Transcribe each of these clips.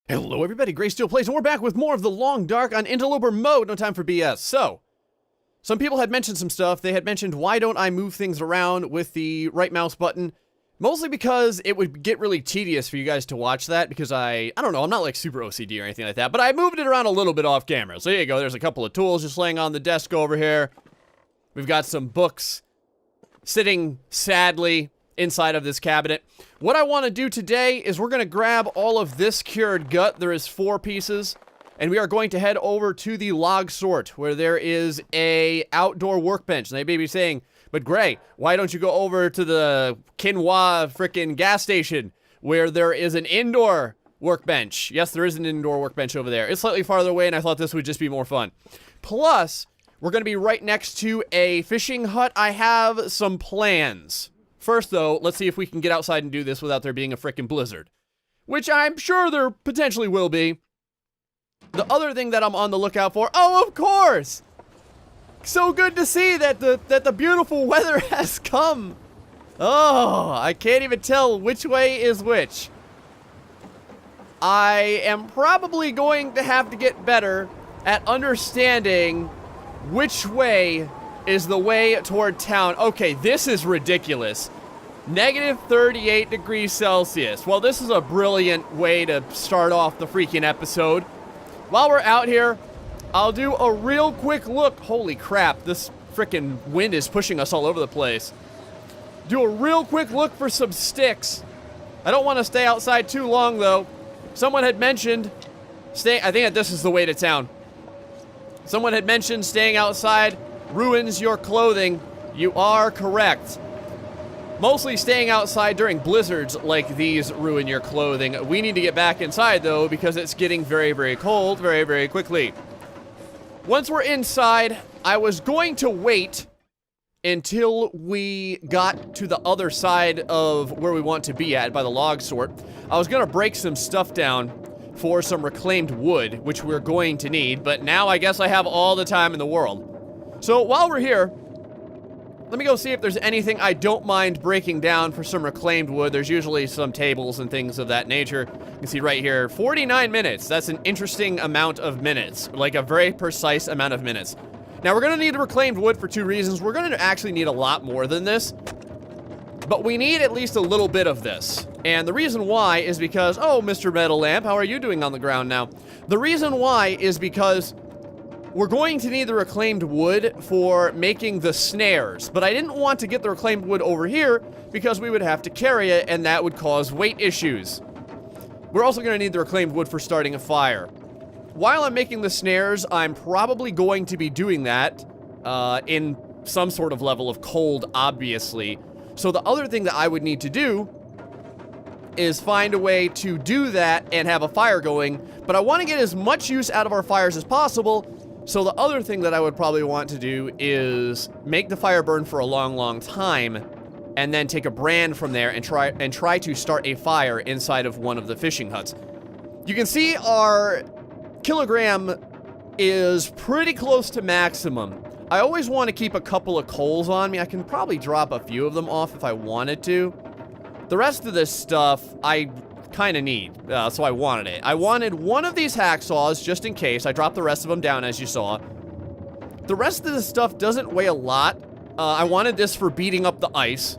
Hello everybody, Gray Steel Plays, and we're back with more of The Long Dark on Interloper mode. No time for BS. So, some people had mentioned some stuff. They had mentioned, why don't I move things around with the right mouse button? Mostly because it would get really tedious for you guys to watch that, because I don't know, I'm not like super OCD or anything like that, but I moved it around a little bit off camera. So here you go, there's a couple of tools just laying on the desk over here. We've got some books sitting sadly inside of this cabinet. What I want to do today is we're going to grab all of this cured gut. There is 4 pieces, and we are going to head over to the log sort where there is a outdoor workbench. And they may be saying, but Gray, why don't you go over to the quinoa frickin' gas station where there is an indoor workbench? Yes, there is an indoor workbench over there. It's slightly farther away, and I thought this would just be more fun. Plus, we're going to be right next to a fishing hut. I have some plans. First, though, let's see if we can get outside and do this without there being a frickin' blizzard. Which I'm sure there potentially will be. The other thing that I'm on the lookout for... Oh, of course! So good to see that the beautiful weather has come. Oh, I can't even tell which way is which. I am probably going to have to get better at understanding which way is the way toward town. Okay, this is ridiculous. Negative 38 degrees Celsius. Well, this is a brilliant way to start off the freaking episode. While we're out here, I'll do a real quick look. Holy crap, this freaking wind is pushing us all over the place. Do a real quick look for some sticks. I don't want to stay outside too long, though. Someone had mentioned I think that this is the way to town. Someone had mentioned staying outside ruins your clothing. You are correct. Mostly staying outside during blizzards like these ruin your clothing. We need to get back inside, though, because it's getting very, very cold very, very quickly. Once we're inside, I was going to wait until we got to the other side of where we want to be at, by the log sort. I was going to break some stuff down for some reclaimed wood, which we're going to need, but now I guess I have all the time in the world. So while we're here, let me go see if there's anything I don't mind breaking down for some reclaimed wood. There's usually some tables and things of that nature. You can see right here, 49 minutes. That's an interesting amount of minutes, like a very precise amount of minutes. Now, we're going to need reclaimed wood for 2 reasons. We're going to actually need a lot more than this, but we need at least a little bit of this. And the reason why is because, oh, Mr. Metal Lamp, how are you doing on the ground now? The reason why is because we're going to need the reclaimed wood for making the snares, but I didn't want to get the reclaimed wood over here because we would have to carry it, and that would cause weight issues. We're also going to need the reclaimed wood for starting a fire. While I'm making the snares, I'm probably going to be doing that in some sort of level of cold, obviously. So the other thing that I would need to do is find a way to do that and have a fire going, but I want to get as much use out of our fires as possible. So the other thing that I would probably want to do is make the fire burn for a long, long time, and then take a brand from there and try to start a fire inside of one of the fishing huts. You can see our kilogram is pretty close to maximum. I always want to keep a couple of coals on me. I can probably drop a few of them off if I wanted to. The rest of this stuff I kind of need, so I wanted it. I wanted one of these hacksaws just in case. I dropped the rest of them down, as you saw. The rest of this stuff doesn't weigh a lot. I wanted this for beating up the ice.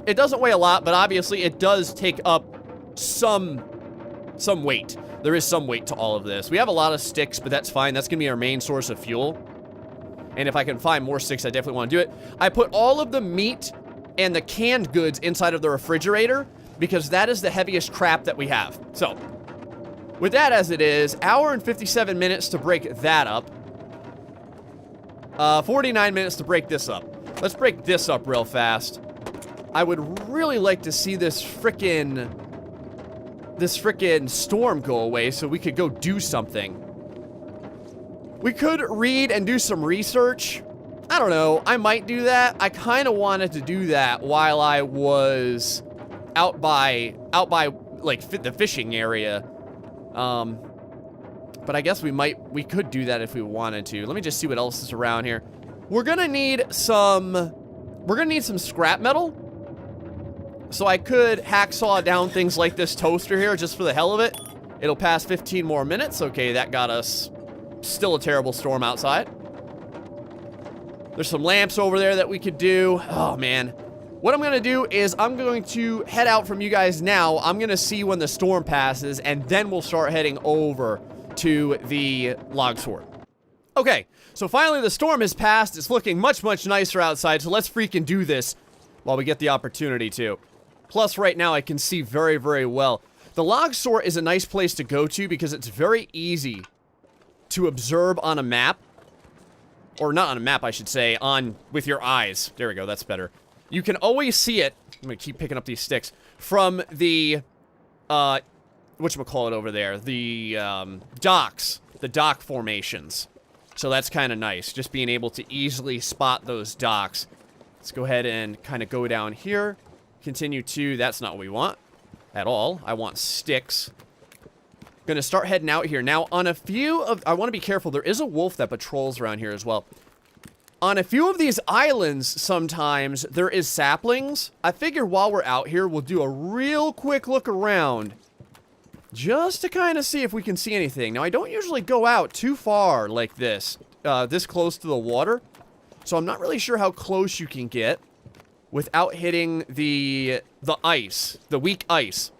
It doesn't weigh a lot, but obviously it does take up some weight. There is some weight to all of this. We have a lot of sticks, but that's fine. That's gonna be our main source of fuel. And if I can find more sticks, I definitely want to do it. I put all of the meat and the canned goods inside of the refrigerator, because that is the heaviest crap that we have. So, with that as it is, hour and 57 minutes to break that up. 49 minutes to break this up. Let's break this up real fast. I would really like to see this frickin' storm go away so we could go do something. We could read and do some research. I don't know, I might do that. I kind of wanted to do that while I was out by like the fishing area, but I guess we could do that if we wanted to. Let me just see what else is around here. We're gonna need some scrap metal, so I could hacksaw down things like this toaster here just for the hell of it. It'll pass 15 more minutes. Okay, that got us still a terrible storm outside. There's some lamps over there that we could do. Oh, man. What I'm going to do is I'm going to head out from you guys now. I'm going to see when the storm passes, and then we'll start heading over to the log sword. Okay, so finally the storm has passed. It's looking much, much nicer outside, so let's freaking do this while we get the opportunity to. Plus, right now, I can see very, very well. The log sword is a nice place to go to because it's very easy to observe on a map. Or not on a map, I should say, with your eyes. There we go, that's better. You can always see it. I'm gonna keep picking up these sticks. From the, whatchamacallit over there? The, docks. The dock formations. So that's kind of nice, just being able to easily spot those docks. Let's go ahead and kind of go down here. Continue to, that's not what we want at all. I want sticks. Gonna start heading out here. Now, on a few of... I want to be careful. There is a wolf that patrols around here as well. On a few of these islands, sometimes, there is saplings. I figure while we're out here, we'll do a real quick look around. Just to kind of see if we can see anything. Now, I don't usually go out too far like this. This close to the water. So I'm not really sure how close you can get without hitting the ice. The weak ice.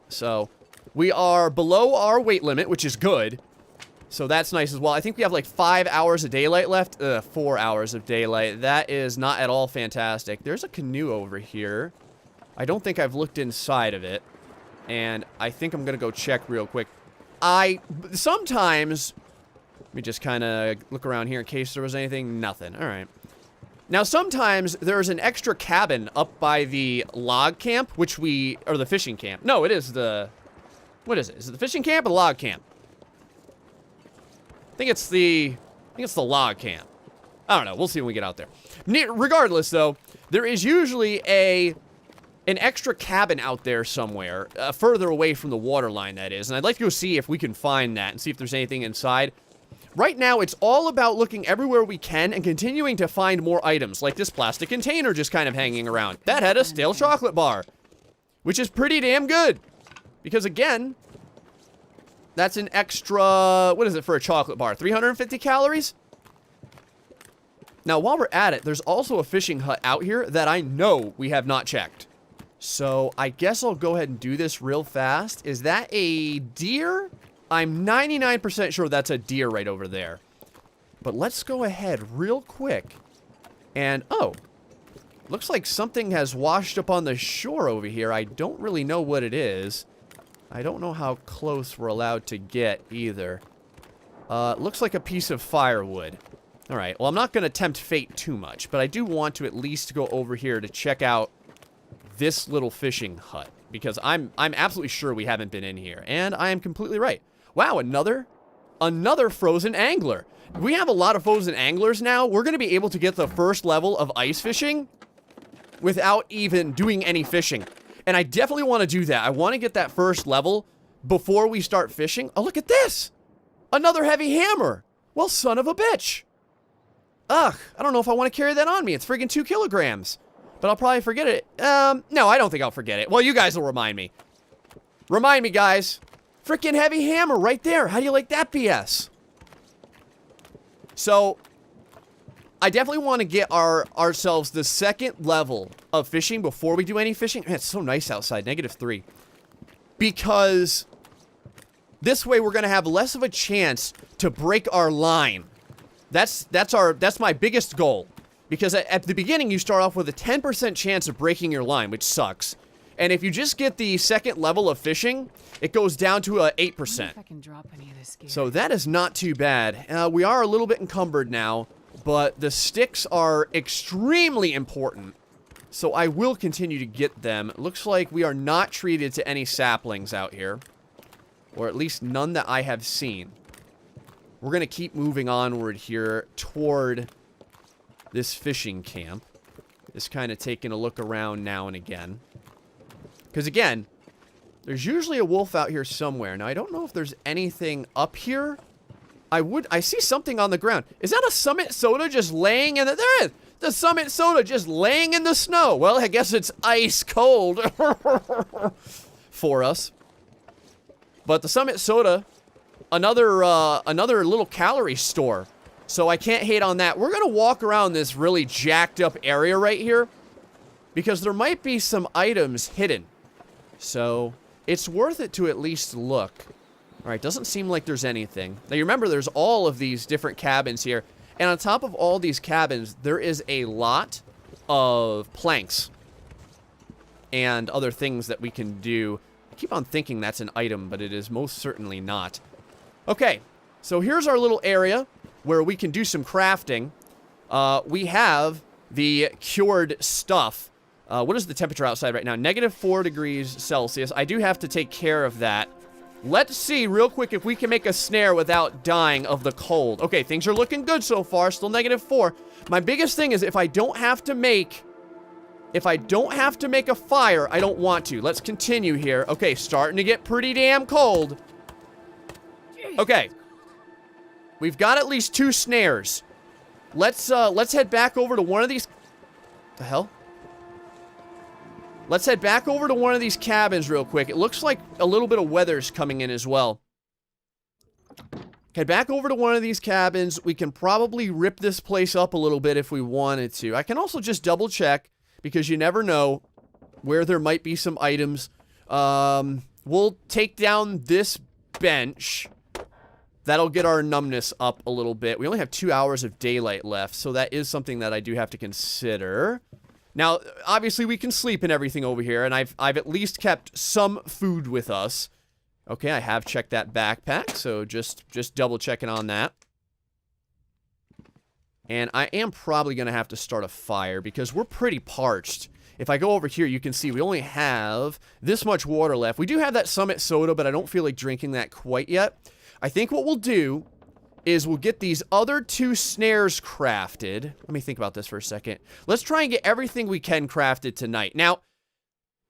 So... we are below our weight limit, which is good. So that's nice as well. I think we have like 5 hours of daylight left. 4 hours of daylight. That is not at all fantastic. There's a canoe over here. I don't think I've looked inside of it. And I think I'm going to go check real quick. Sometimes... let me just kind of look around here in case there was anything. Nothing. All right. Now, sometimes there's an extra cabin up by the log camp, or the fishing camp. No, it is the... what is it? Is it the fishing camp or the log camp? I think it's the log camp. I don't know. We'll see when we get out there. Regardless, though, there is usually an extra cabin out there somewhere, further away from the water line, that is. And I'd like to go see if we can find that and see if there's anything inside. Right now, it's all about looking everywhere we can and continuing to find more items, like this plastic container just kind of hanging around. That had a stale chocolate bar, which is pretty damn good. Because, again, that's an extra... what is it for a chocolate bar? 350 calories? Now, while we're at it, there's also a fishing hut out here that I know we have not checked. So, I guess I'll go ahead and do this real fast. Is that a deer? I'm 99% sure that's a deer right over there. But let's go ahead real quick. And, oh... looks like something has washed up on the shore over here. I don't really know what it is. I don't know how close we're allowed to get either. Looks like a piece of firewood. Alright, well, I'm not going to tempt fate too much, but I do want to at least go over here to check out this little fishing hut. Because I'm absolutely sure we haven't been in here. And I am completely right. Wow, another frozen angler. We have a lot of frozen anglers now. We're going to be able to get the first level of ice fishing without even doing any fishing. And I definitely want to do that. I want to get that first level before we start fishing. Oh, look at this. Another heavy hammer. Well, son of a bitch. Ugh, I don't know if I want to carry that on me. It's friggin' 2 kilograms. But I'll probably forget it. No, I don't think I'll forget it. Well, you guys will remind me. Remind me, guys. Frickin' heavy hammer right there. How do you like that BS? So, I definitely want to get ourselves the second level of fishing before we do any fishing. Man, it's so nice outside. -3. Because this way we're going to have less of a chance to break our line. That's my biggest goal. Because at the beginning, you start off with a 10% chance of breaking your line, which sucks. And if you just get the second level of fishing, it goes down to a 8%. So that is not too bad. We are a little bit encumbered now, but the sticks are extremely important. So I will continue to get them. It looks like we are not treated to any saplings out here. Or at least none that I have seen. We're going to keep moving onward here toward this fishing camp. Just kind of taking a look around now and again. Because again, there's usually a wolf out here somewhere. Now, I don't know if there's anything up here. I see something on the ground. Is that a Summit Soda just laying in the... there it is! The Summit Soda just laying in the snow. Well, I guess it's ice cold for us. But the Summit Soda, another little calorie store. So I can't hate on that. We're going to walk around this really jacked up area right here, because there might be some items hidden. So it's worth it to at least look. All right, doesn't seem like there's anything. Now, you remember there's all of these different cabins here. And on top of all these cabins, there is a lot of planks and other things that we can do. I keep on thinking that's an item, but it is most certainly not. Okay, so here's our little area where we can do some crafting. We have the cured stuff. What is the temperature outside right now? -4 degrees Celsius. I do have to take care of that. Let's see real quick if we can make a snare without dying of the cold. Okay, things are looking good so far. Still -4. My biggest thing is if I don't have to make a fire, I don't want to. Let's continue here. Okay, starting to get pretty damn cold. Okay. We've got at least 2 snares. Let's head back over to one of these. What the hell? Let's head back over to one of these cabins real quick. It looks like a little bit of weather's coming in as well. Head back over to one of these cabins. We can probably rip this place up a little bit if we wanted to. I can also just double check, because you never know where there might be some items. We'll take down this bench. That'll get our numbness up a little bit. We only have 2 hours of daylight left, so that is something that I do have to consider. Now, obviously, we can sleep and everything over here, and I've at least kept some food with us. Okay, I have checked that backpack, so just double checking on that. And I am probably going to have to start a fire, because we're pretty parched. If I go over here, you can see we only have this much water left. We do have that Summit Soda, but I don't feel like drinking that quite yet. I think what we'll do is we'll get these other 2 snares crafted. Let me think about this for a second. Let's try and get everything we can crafted tonight. Now,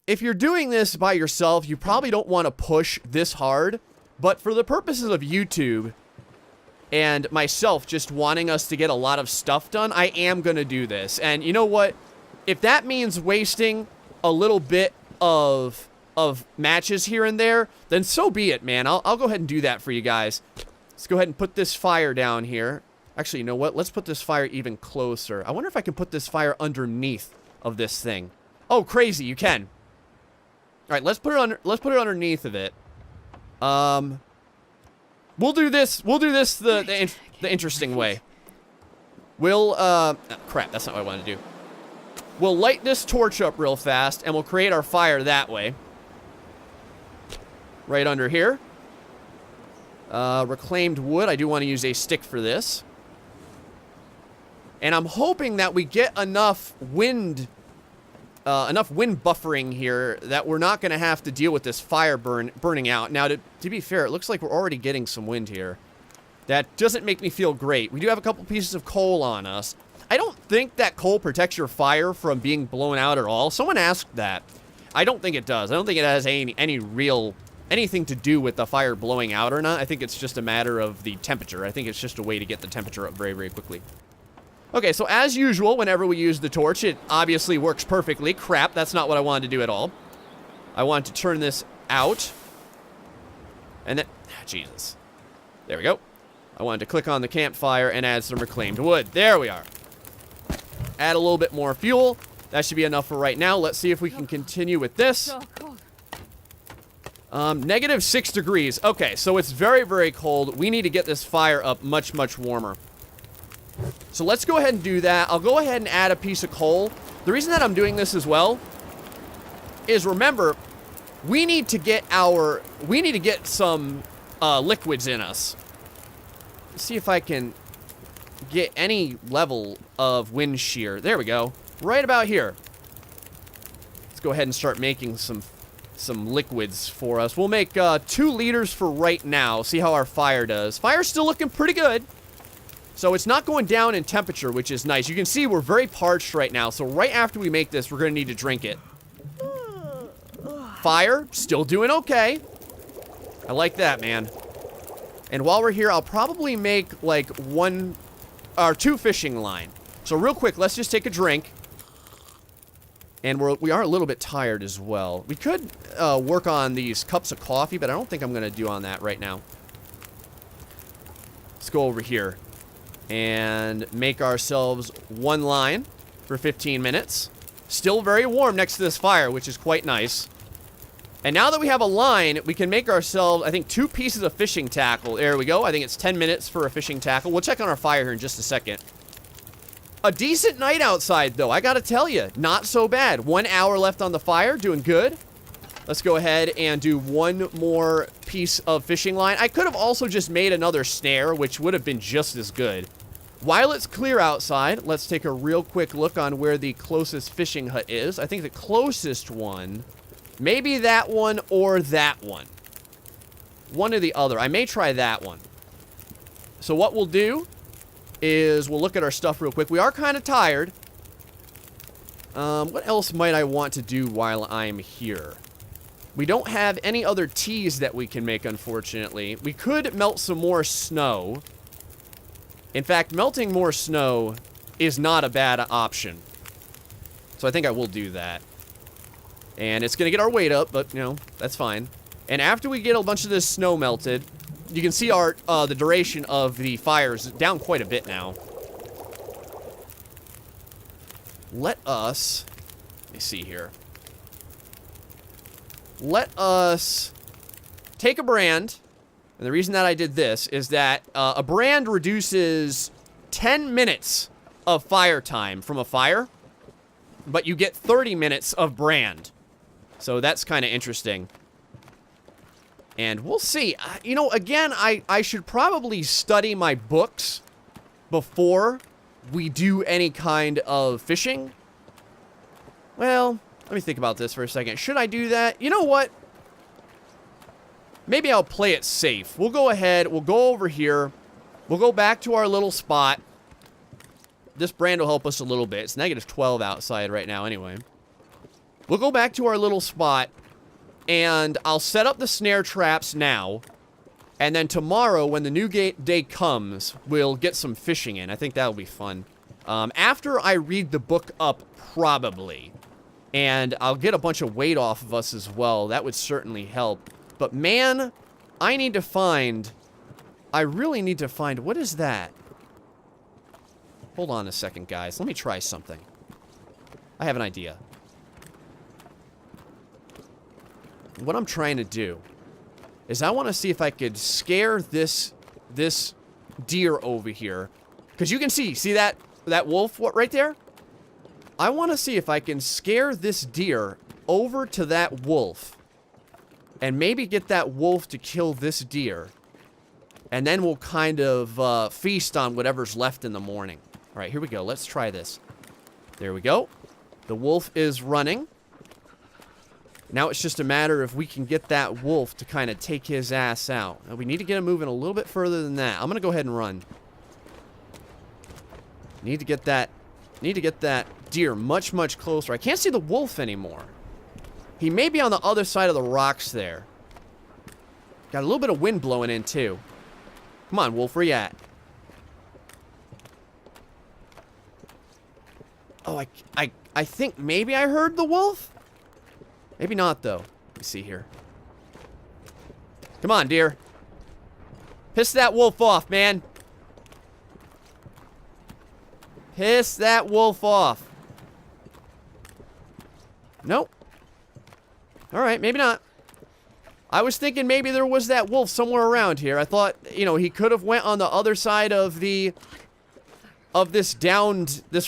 if you're doing this by yourself, you probably don't want to push this hard. But for the purposes of YouTube and myself just wanting us to get a lot of stuff done, I am going to do this. And you know what? If that means wasting a little bit of matches here and there, then so be it, man. I'll go ahead and do that for you guys. Let's go ahead and put this fire down here. Actually, you know what? Let's put this fire even closer. I wonder if I can put this fire underneath of this thing. Oh, crazy, you can. All right, let's put it underneath of it. We'll do this the interesting way. We'll oh, crap, that's not what I wanted to do. We'll light this torch up real fast, and we'll create our fire that way. Right under here. Reclaimed wood. I do want to use a stick for this. And I'm hoping that we get enough wind buffering here that we're not going to have to deal with this fire burning out. Now, to be fair, it looks like we're already getting some wind here. That doesn't make me feel great. We do have a couple pieces of coal on us. I don't think that coal protects your fire from being blown out at all. Someone asked that. I don't think it does. I don't think it has anything to do with the fire blowing out or not. I think it's just a matter of the temperature. I think it's just a way to get the temperature up very, very quickly. Okay, so as usual, whenever we use the torch, it obviously works perfectly. Crap, that's not what I wanted to do at all. I wanted to turn this out. And then, Jesus. There we go. I wanted to click on the campfire and add some reclaimed wood. There we are. Add a little bit more fuel. That should be enough for right now. Let's see if we can continue with this. -6 degrees. Okay, so it's very, very cold. We need to get this fire up much, much warmer. So let's go ahead and do that. I'll go ahead and add a piece of coal. The reason that I'm doing this as well is, remember, we need to get some liquids in us. Let's see if I can get any level of wind shear. There we go. Right about here. Let's go ahead and start making some liquids for us. We'll make 2 liters for right now. See how our fire does. Fire's still looking pretty good. So it's not going down in temperature, which is nice. You can see we're very parched right now. So right after we make this, we're going to need to drink it. Fire, still doing okay. I like that, man. And while we're here, I'll probably make like 1 or 2 fishing line. So real quick, let's just take a drink. And we are a little bit tired as well. We could work on these cups of coffee, but I don't think I'm going to do on that right now. Let's go over here and make ourselves one line for 15 minutes. Still very warm next to this fire, which is quite nice. And now that we have a line, we can make ourselves, I think, 2 pieces of fishing tackle. There we go. I think it's 10 minutes for a fishing tackle. We'll check on our fire here in just a second. A decent night outside, though. I gotta tell you, not so bad. 1 hour left on the fire, doing good. Let's go ahead and do one more piece of fishing line. I could have also just made another snare, which would have been just as good. While it's clear outside, let's take a real quick look on where the closest fishing hut is. I think the closest one, maybe that one or that one. One or the other. I may try that one. So what we'll do is we'll look at our stuff real quick. We are kind of tired. What else might I want to do while I'm here? We don't have any other teas that we can make, unfortunately. We could melt some more snow. In fact, melting more snow is not a bad option. So I think I will do that. And it's going to get our weight up, but, you know, that's fine. And after we get a bunch of this snow melted, you can see our the duration of the fires down quite a bit now. Let me see here. Let us take a brand. And the reason that I did this is that a brand reduces 10 minutes of fire time from a fire, but you get 30 minutes of brand. So that's kind of interesting. And we'll see. You know, again, I should probably study my books before we do any kind of fishing. Well, let me think about this for a second. Should I do that? You know what? Maybe I'll play it safe. We'll go ahead. We'll go over here. We'll go back to our little spot. This brand will help us a little bit. It's negative 12 outside right now anyway. We'll go back to our little spot. And I'll set up the snare traps now. And then tomorrow, when the new day comes, we'll get some fishing in. I think that'll be fun. After I read the book up, probably. And I'll get a bunch of weight off of us as well. That would certainly help. But man, I need to find... I really need to find... What is that? Hold on a second, guys. Let me try something. I have an idea. What I'm trying to do is I want to see if I could scare this deer over here. Because you can see that wolf right there? I want to see if I can scare this deer over to that wolf. And maybe get that wolf to kill this deer. And then we'll kind of feast on whatever's left in the morning. All right, here we go. Let's try this. There we go. The wolf is running. Now it's just a matter if we can get that wolf to kind of take his ass out. Now we need to get him moving a little bit further than that. I'm going to go ahead and run. Need to get that deer much, much closer. I can't see the wolf anymore. He may be on the other side of the rocks there. Got a little bit of wind blowing in too. Come on, wolf, where you at? Oh, I think maybe I heard the wolf? Maybe not, though. Let me see here. Come on, deer. Piss that wolf off, man. Piss that wolf off. Nope. Alright, maybe not. I was thinking maybe there was that wolf somewhere around here. I thought, you know, he could have went on the other side of this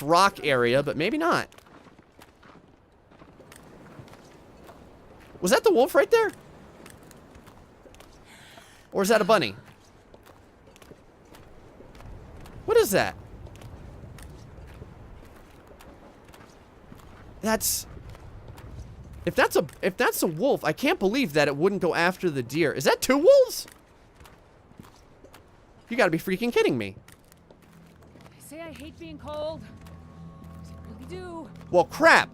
rock area, but maybe not. Was that the wolf right there? Or is that a bunny? What is that? If that's a wolf, I can't believe that it wouldn't go after the deer. Is that 2 wolves? You gotta be freaking kidding me. I say I hate being cold. I really do. Well, crap.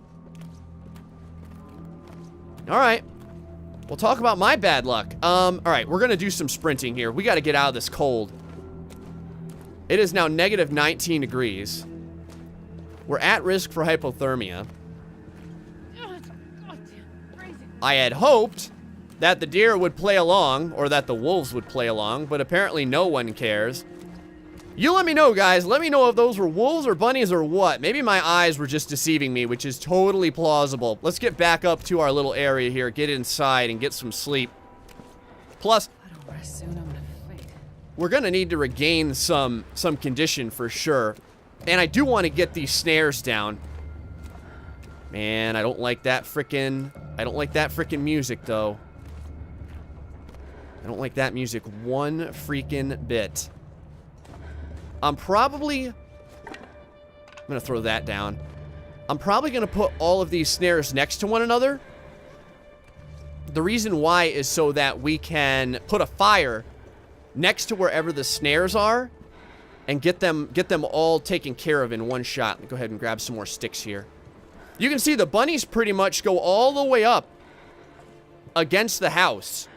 Alright. We'll talk about my bad luck. Alright, we're gonna do some sprinting here. We gotta get out of this cold. It is now negative 19 degrees. We're at risk for hypothermia. I had hoped that the deer would play along, or that the wolves would play along, but apparently no one cares. You let me know, guys. Let me know if those were wolves or bunnies or what. Maybe my eyes were just deceiving me, which is totally plausible. Let's get back up to our little area here, get inside, and get some sleep. Plus, I don't rest soon, I'm gonna fight. we're gonna need to regain some condition for sure. And I do want to get these snares down. Man, I don't like that frickin' music, though. I don't like that music one freaking bit. I'm gonna throw that down. I'm probably gonna put all of these snares next to one another. The reason why is so that we can put a fire next to wherever the snares are and get them all taken care of in one shot. Let me go ahead and grab some more sticks here. You can see the bunnies pretty much go all the way up against the house.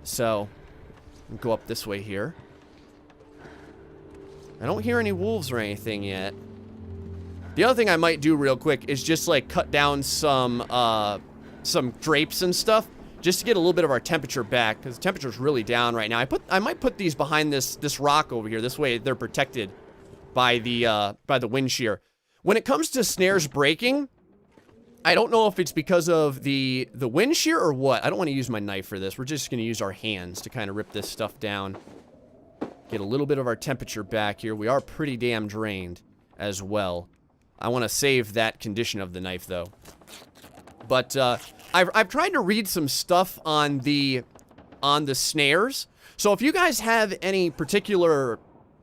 So, go up this way here. I don't hear any wolves or anything yet. The other thing I might do real quick is just like cut down some drapes and stuff just to get a little bit of our temperature back, because the temperature's really down right now. I might put these behind this rock over here. This way they're protected by the wind shear. When it comes to snares breaking, I don't know if it's because of the wind shear or what. I don't want to use my knife for this. We're just going to use our hands to kind of rip this stuff down. Get a little bit of our temperature back here. We are pretty damn drained as well. I want to save that condition of the knife, though. But I've tried to read some stuff on the snares. So if you guys have any particular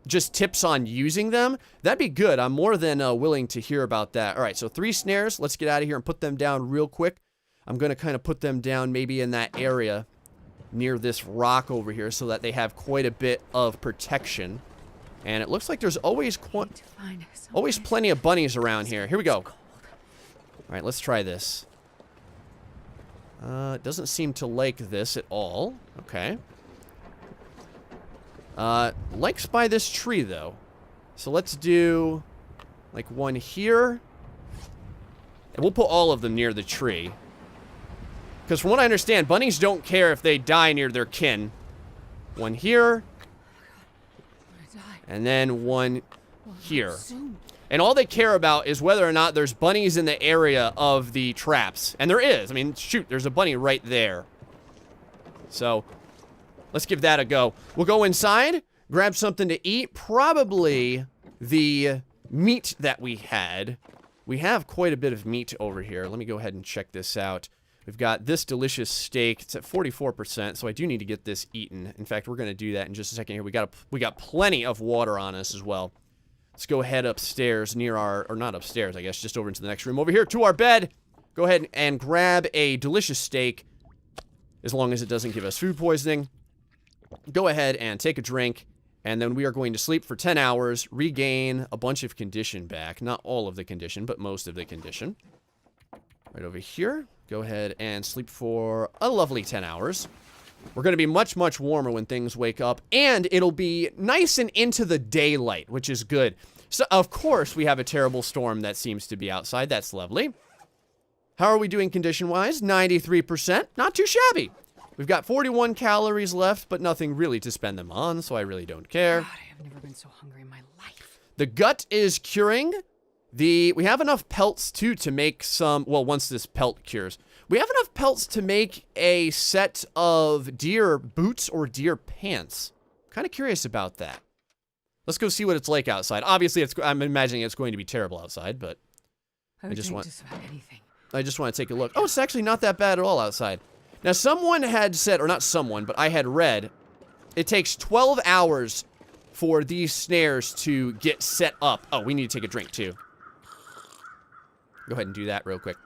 just tips on using them, that'd be good. I'm more than willing to hear about that. All right, so 3 snares. Let's get out of here and put them down real quick. I'm going to kind of put them down maybe in that area near this rock over here so that they have quite a bit of protection. And it looks like there's always plenty of bunnies around here. Here we go. All right, let's try this. It doesn't seem to like this at all. Okay. Likes by this tree, though. So let's do, like, one here. And we'll put all of them near the tree. Because from what I understand, bunnies don't care if they die near their kin. One here. And then one here. And all they care about is whether or not there's bunnies in the area of the traps. And there is. I mean, shoot, there's a bunny right there. So, let's give that a go. We'll go inside, grab something to eat. Probably the meat that we had. We have quite a bit of meat over here. Let me go ahead and check this out. We've got this delicious steak. It's at 44%, so I do need to get this eaten. In fact, we're going to do that in just a second here. We got plenty of water on us as well. Let's go ahead upstairs near our, or not upstairs, I guess, just over into the next room. Over here to our bed. Go ahead and grab a delicious steak, as long as it doesn't give us food poisoning. Go ahead and take a drink, and then we are going to sleep for 10 hours, regain a bunch of condition back. Not all of the condition, but most of the condition. Right over here. Go ahead and sleep for a lovely 10 hours. We're going to be much, much warmer when things wake up, and it'll be nice and into the daylight, which is good. So, of course, we have a terrible storm that seems to be outside. That's lovely. How are we doing condition-wise? 93%. Not too shabby. We've got 41 calories left, but nothing really to spend them on, so I really don't care. God, I have never been so hungry in my life. The gut is curing. We have enough pelts, too, to make some... Well, once this pelt cures. We have enough pelts to make a set of deer boots or deer pants. Kind of curious about that. Let's go see what it's like outside. Obviously, I'm imagining it's going to be terrible outside, but... I just want anything. I just want to take a look. Oh, it's actually not that bad at all outside. Now, someone had said, or not someone, but I had read, it takes 12 hours for these snares to get set up. Oh, we need to take a drink, too. Go ahead and do that real quick.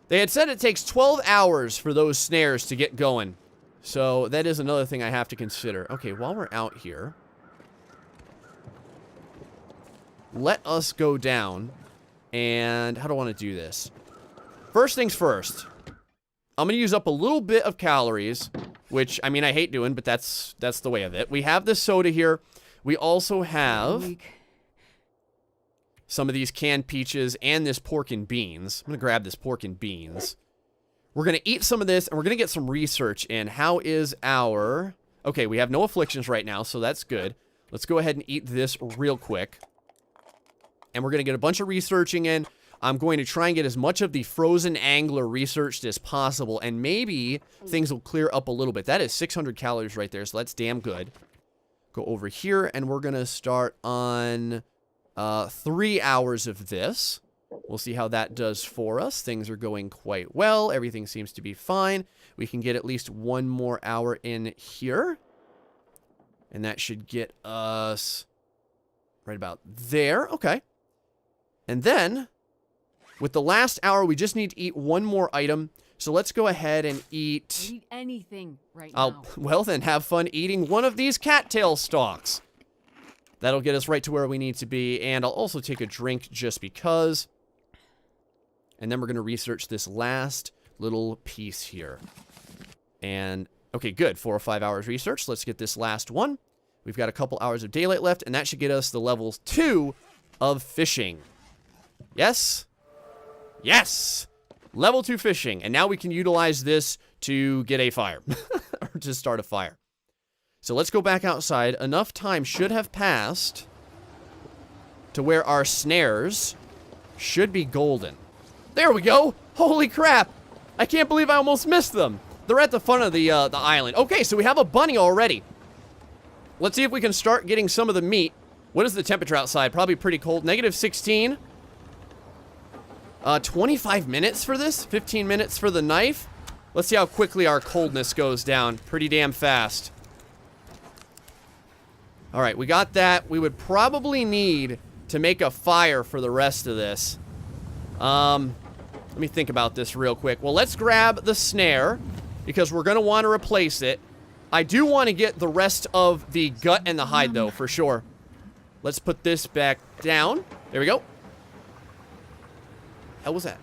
They had said it takes 12 hours for those snares to get going. So, that is another thing I have to consider. Okay, while we're out here, let us go down. And how do I want to do this? First things first. I'm going to use up a little bit of calories, which, I mean, I hate doing, but that's the way of it. We have this soda here. We also have some of these canned peaches and this pork and beans. I'm going to grab this pork and beans. We're going to eat some of this, and we're going to get some research in. How is our... Okay, we have no afflictions right now, so that's good. Let's go ahead and eat this real quick. And we're going to get a bunch of researching in. I'm going to try and get as much of the frozen angler researched as possible, and maybe things will clear up a little bit. That is 600 calories right there, so that's damn good. Go over here, and we're going to start on 3 hours of this. We'll see how that does for us. Things are going quite well. Everything seems to be fine. We can get at least 1 more hour in here. And that should get us right about there. Okay. And then, with the last hour, we just need to eat 1 more item. So let's go ahead and eat... Eat anything right now. Well, then have fun eating one of these cattail stalks. That'll get us right to where we need to be. And I'll also take a drink just because. And then we're going to research this last little piece here. And, okay, good. 4 or 5 hours research. Let's get this last one. We've got a couple hours of daylight left, and that should get us the level 2 of fishing. Yes? Yes! Level 2 fishing. And now we can utilize this to get a fire. Or to start a fire. So let's go back outside. Enough time should have passed to where our snares should be golden. There we go! Holy crap! I can't believe I almost missed them. They're at the front of the island. Okay, so we have a bunny already. Let's see if we can start getting some of the meat. What is the temperature outside? Probably pretty cold. Negative 16. 25 minutes for this? 15 minutes for the knife? Let's see how quickly our coldness goes down. Pretty damn fast. Alright, we got that. We would probably need to make a fire for the rest of this. Let me think about this real quick. Well, let's grab the snare, because we're going to want to replace it. I do want to get the rest of the gut and the hide, though, for sure. Let's put this back down. There we go. Hell was that?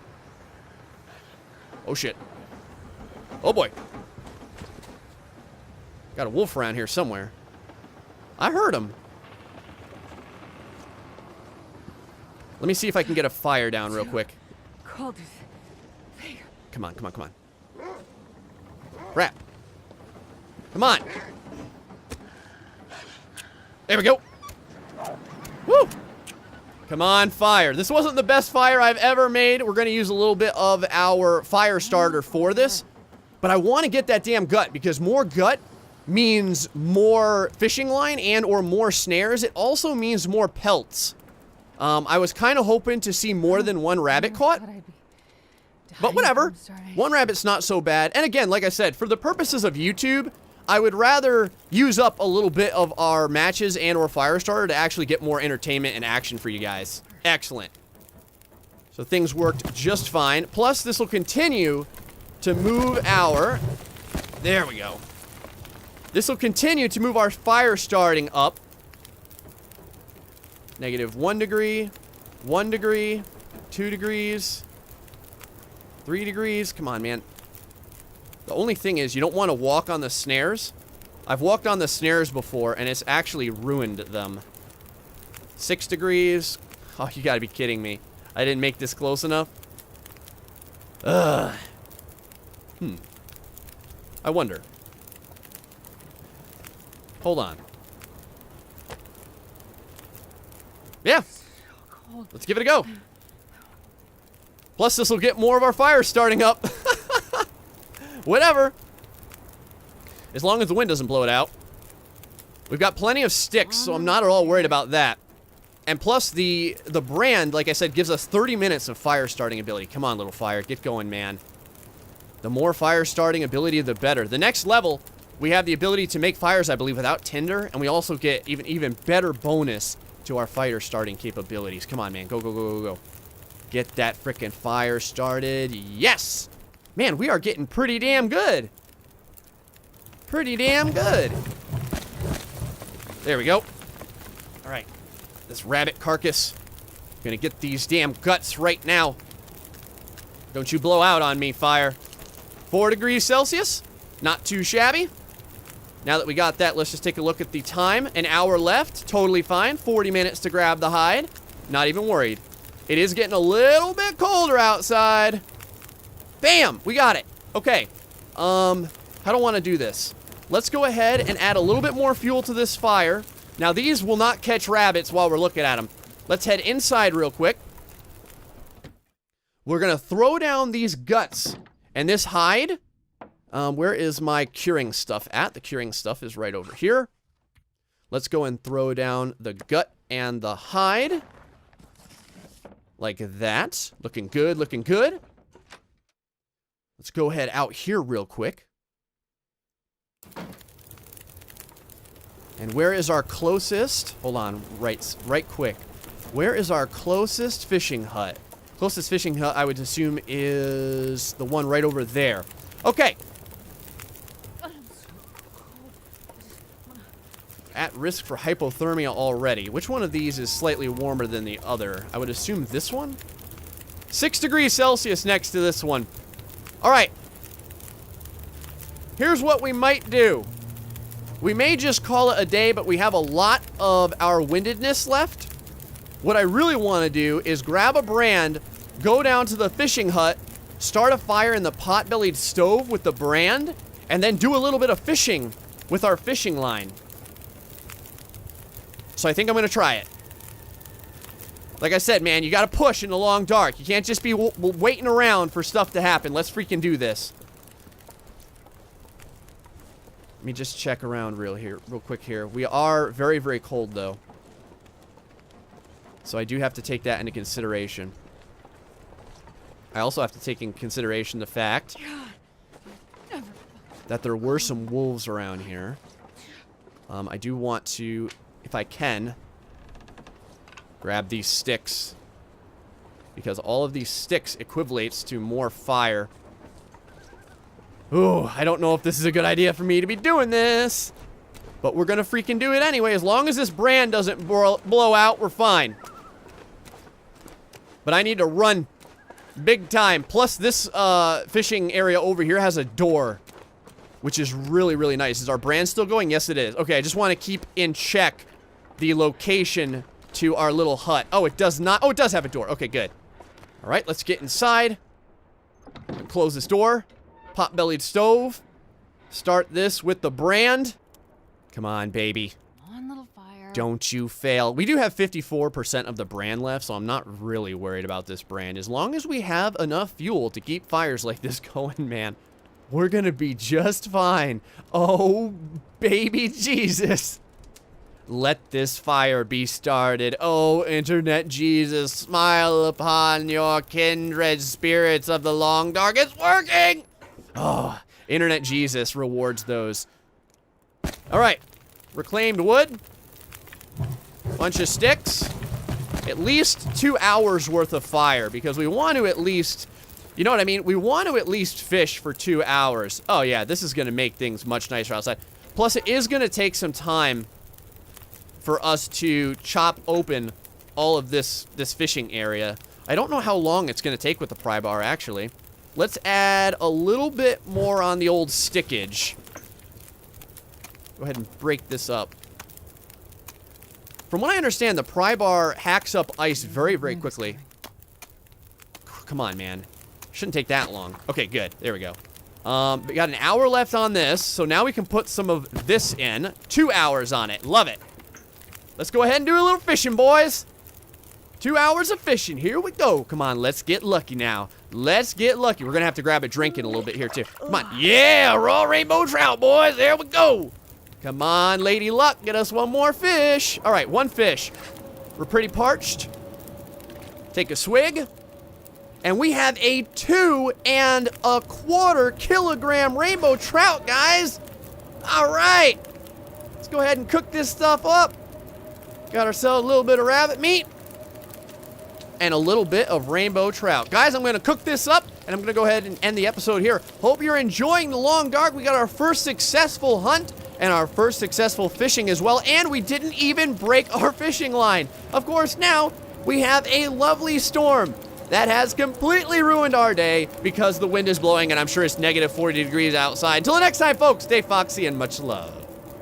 Oh, shit. Oh, boy. Got a wolf around here somewhere. I heard him. Let me see if I can get a fire down real quick. Cold. Come on, come on, come on. Crap. Come on. There we go. Woo! Come on, fire. This wasn't the best fire I've ever made. We're going to use a little bit of our fire starter for this. But I want to get that damn gut, because more gut means more fishing line and or more snares. It also means more pelts. I was kind of hoping to see more than 1 rabbit caught. But whatever. 1 rabbit's not so bad. And again, like I said, for the purposes of YouTube, I would rather use up a little bit of our matches and or fire starter to actually get more entertainment and action for you guys. Excellent. So things worked just fine. Plus, this will continue to move our... There we go. This will continue to move our fire starting up. Negative 1 degree, 1 degree, 2 degrees, 3 degrees. Come on, man. The only thing is, you don't want to walk on the snares. I've walked on the snares before, and it's actually ruined them. 6 degrees. Oh, you gotta be kidding me. I didn't make this close enough. Ugh. I wonder. Hold on. Yeah. Let's give it a go. Plus, this will get more of our fire starting up. Whatever. As long as the wind doesn't blow it out. We've got plenty of sticks, so I'm not at all worried about that. And plus, the brand, like I said, gives us 30 minutes of fire starting ability. Come on, little fire. Get going, man. The more fire starting ability, the better. The next level, we have the ability to make fires, I believe, without tinder. And we also get even better bonus to our fire starting capabilities. Come on, man. Go, go, go, go, go. Get that frickin' fire started. Yes! Man, we are getting pretty damn good. Pretty damn good. There we go. All right. This rabbit carcass. Gonna get these damn guts right now. Don't you blow out on me, fire. 4 degrees Celsius. Not too shabby. Now that we got that, let's just take a look at the time. An hour left. Totally fine. 40 minutes to grab the hide. Not even worried. It is getting a little bit colder outside. Bam! We got it. Okay. How do I want to do this? Let's go ahead and add a little bit more fuel to this fire. Now, these will not catch rabbits while we're looking at them. Let's head inside real quick. We're going to throw down these guts and this hide. Where is my curing stuff at? The curing stuff is right over here. Let's go and throw down the gut and the hide. Like that. Looking good, looking good. Let's go ahead out here real quick. And where is our closest? Hold on, right quick. Where is our closest fishing hut? Closest fishing hut, I would assume, is the one right over there. Okay. At risk for hypothermia already. Which one of these is slightly warmer than the other? I would assume this one? 6 degrees Celsius next to this one. All right. Here's what we might do. We may just call it a day, but we have a lot of our windedness left. What I really want to do is grab a brand, go down to the fishing hut, start a fire in the pot-bellied stove with the brand, and then do a little bit of fishing with our fishing line. So I think I'm going to try it. Like I said, man, you got to push in the long dark. You can't just be waiting around for stuff to happen. Let's freaking do this. Let me just check around real quick here. We are very, very cold, though. So I do have to take that into consideration. I also have to take in consideration the fact that there were some wolves around here. I do want to, if I can, grab these sticks. Because all of these sticks equivalates to more fire. Ooh, I don't know if this is a good idea for me to be doing this. But we're gonna freaking do it anyway. As long as this brand doesn't blow out, we're fine. But I need to run big time. Plus, this fishing area over here has a door, which is really, really nice. Is our brand still going? Yes, it is. Okay, I just want to keep in check the location to our little hut. Oh, it does not. Oh, it does have a door. Okay, good. All right, let's get inside. Close this door. Pot-bellied stove. Start this with the brand. Come on, baby. One little fire. Don't you fail. We do have 54% of the brand left, so I'm not really worried about this brand. As long as we have enough fuel to keep fires like this going, man, we're gonna be just fine. Oh, baby Jesus. Let this fire be started. Oh, Internet Jesus, smile upon your kindred spirits of the long dark. It's working! Oh, Internet Jesus rewards those. All right, reclaimed wood. Bunch of sticks. At least 2 hours worth of fire, because we want to at least, you know what I mean? We want to at least fish for 2 hours. Oh yeah, this is going to make things much nicer outside. Plus, it is going to take some time for us to chop open all of this fishing area. I don't know how long it's going to take with the pry bar, actually. Let's add a little bit more on the old stickage. Go ahead and break this up. From what I understand, the pry bar hacks up ice very, very quickly. Come on, man. Shouldn't take that long. Okay, good. There we go. We got an hour left on this, so now we can put some of this in. 2 hours on it. Love it. Let's go ahead and do a little fishing, boys. 2 hours of fishing. Here we go. Come on, let's get lucky now. Let's get lucky. We're going to have to grab a drink in a little bit here, too. Come on. Yeah, raw rainbow trout, boys. There we go. Come on, Lady Luck. Get us one more fish. All right, one fish. We're pretty parched. Take a swig. And we have a 2¼ kilogram rainbow trout, guys. All right. Let's go ahead and cook this stuff up. Got ourselves a little bit of rabbit meat. And a little bit of rainbow trout. Guys, I'm going to cook this up, and I'm going to go ahead and end the episode here. Hope you're enjoying the long dark. We got our first successful hunt and our first successful fishing as well, and we didn't even break our fishing line. Of course, now we have a lovely storm that has completely ruined our day because the wind is blowing, and I'm sure it's -40 degrees outside. Until the next time, folks, stay foxy and much love.